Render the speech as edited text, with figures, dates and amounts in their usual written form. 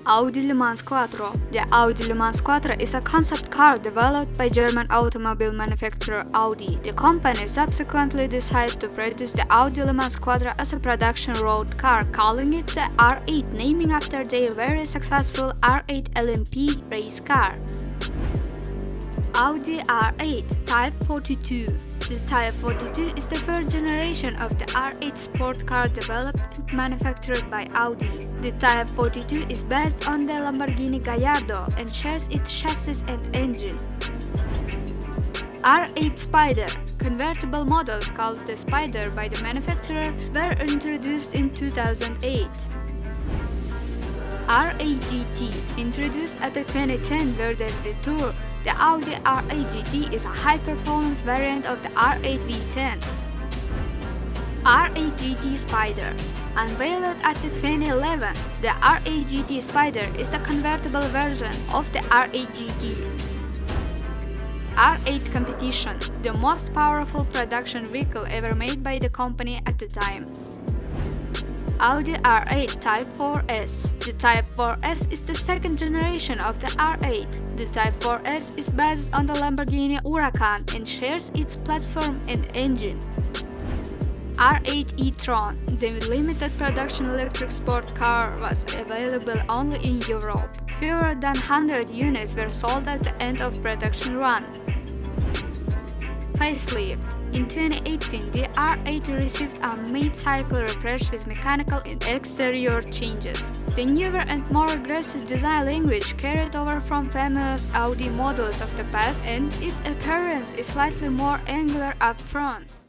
Audi Le Mans Quattro. The Audi Le Mans Quattro is a concept car developed by German automobile manufacturer Audi. The company subsequently decided to produce the Audi Le Mans Quattro as a production road car, calling it the R8, naming after their very successful R8 LMP race car. Audi R8 Type 42. The Type 42 is the first generation of the R8 sport car developed and manufactured by Audi. The Type 42 is based on the Lamborghini Gallardo and shares its chassis and engine. R8 Spyder. Convertible models called the Spyder by the manufacturer were introduced in 2008. R8 GT. Introduced at the 2010 World Tour, the Audi R8 GT is a high-performance variant of the R8 V10. R8 GT Spyder. Unveiled at the 2011, the R8 GT Spyder is the convertible version of the R8 GT. R8 Competition, the most powerful production vehicle ever made by the company at the time. Audi R8 Type 4S. The Type 4S is the second generation of the R8. The Type 4S is based on the Lamborghini Huracan and shares its platform and engine. R8 e-Tron. The limited production electric sport car was available only in Europe. Fewer than 100 units were sold at the end of production run. Facelift. In 2018, the R8 received a mid-cycle refresh with mechanical and exterior changes. The newer and more aggressive design language carried over from famous Audi models of the past, and its appearance is slightly more angular up front.